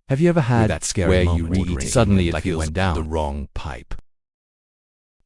Have you ever had that scary where moment you where read suddenly it like feels went down the wrong pipe?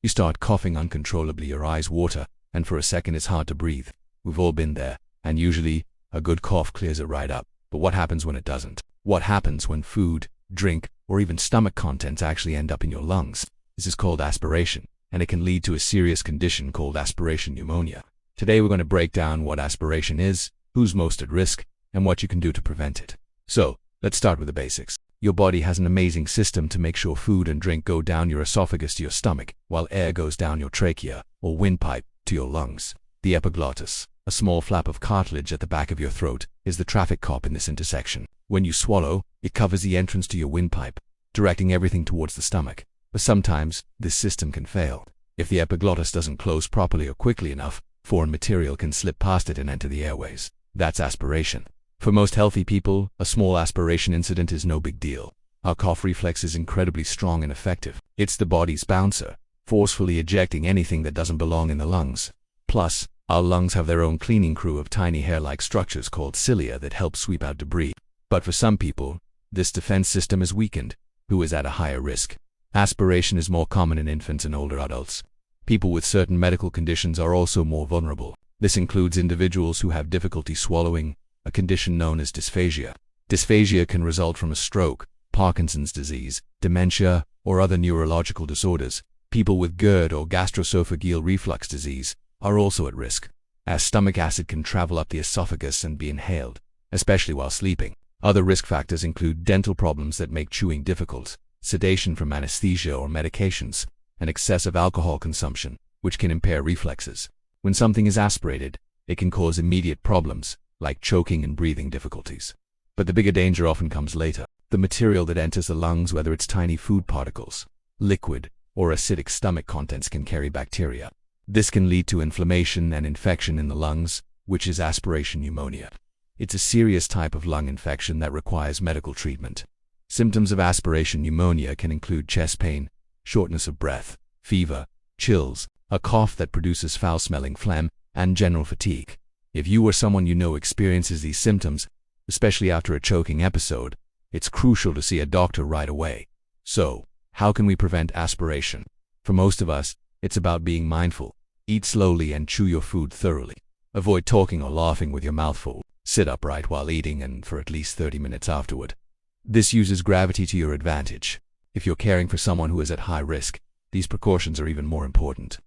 You start coughing uncontrollably, your eyes water, and for a second it's hard to breathe. We've all been there, and usually a good cough clears it right up. But what happens when it doesn't? What happens when food, drink, or even stomach contents actually end up in your lungs? This is called aspiration, and it can lead to a serious condition called aspiration pneumonia. Today we're going to break down what aspiration is, who's most at risk, and what you can do to prevent it. So, let's start with the basics. Your body has an amazing system to make sure food and drink go down your esophagus to your stomach, while air goes down your trachea, or windpipe, to your lungs. The epiglottis, a small flap of cartilage at the back of your throat, is the traffic cop in this intersection. When you swallow, it covers the entrance to your windpipe, directing everything towards the stomach. But sometimes, this system can fail. If the epiglottis doesn't close properly or quickly enough, foreign material can slip past it and enter the airways. That's aspiration. For most healthy people, a small aspiration incident is no big deal. Our cough reflex is incredibly strong and effective. It's the body's bouncer, forcefully ejecting anything that doesn't belong in the lungs. Plus, our lungs have their own cleaning crew of tiny hair-like structures called cilia that help sweep out debris. But for some people, this defense system is weakened, who is at a higher risk. Aspiration is more common in infants and older adults. People with certain medical conditions are also more vulnerable. This includes individuals who have difficulty swallowing, a condition known as dysphagia. Dysphagia can result from a stroke, Parkinson's disease, dementia, or other neurological disorders. People with GERD or gastroesophageal reflux disease are also at risk, as stomach acid can travel up the esophagus and be inhaled, especially while sleeping. Other risk factors include dental problems that make chewing difficult, sedation from anesthesia or medications, and excessive alcohol consumption, which can impair reflexes. When something is aspirated, it can cause immediate problems, like choking and breathing difficulties. But the bigger danger often comes later. The material that enters the lungs, whether it's tiny food particles, liquid, or acidic stomach contents, can carry bacteria. This can lead to inflammation and infection in the lungs, which is aspiration pneumonia. It's a serious type of lung infection that requires medical treatment. Symptoms of aspiration pneumonia can include chest pain, shortness of breath, fever, chills, a cough that produces foul-smelling phlegm, and general fatigue. If you or someone you know experiences these symptoms, especially after a choking episode, it's crucial to see a doctor right away. So, how can we prevent aspiration? For most of us, it's about being mindful. Eat slowly and chew your food thoroughly. Avoid talking or laughing with your mouth full. Sit upright while eating and for at least 30 minutes afterward. This uses gravity to your advantage. If you're caring for someone who is at high risk, these precautions are even more important.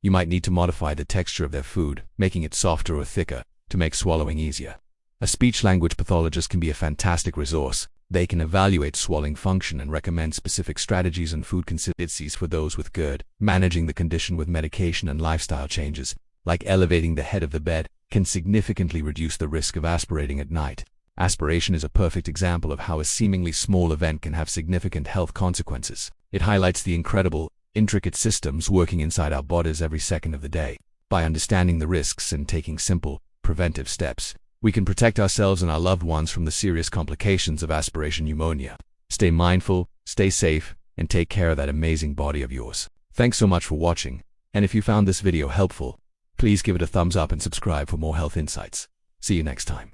You might need to modify the texture of their food, making it softer or thicker, to make swallowing easier. A speech-language pathologist can be a fantastic resource. They can evaluate swallowing function and recommend specific strategies and food consistencies for those with GERD. Managing the condition with medication and lifestyle changes, like elevating the head of the bed, can significantly reduce the risk of aspirating at night. Aspiration is a perfect example of how a seemingly small event can have significant health consequences. It highlights the incredible, intricate systems working inside our bodies every second of the day. By understanding the risks and taking simple, preventive steps, we can protect ourselves and our loved ones from the serious complications of aspiration pneumonia. Stay mindful, stay safe, and take care of that amazing body of yours. Thanks so much for watching, and if you found this video helpful, please give it a thumbs up and subscribe for more health insights. See you next time.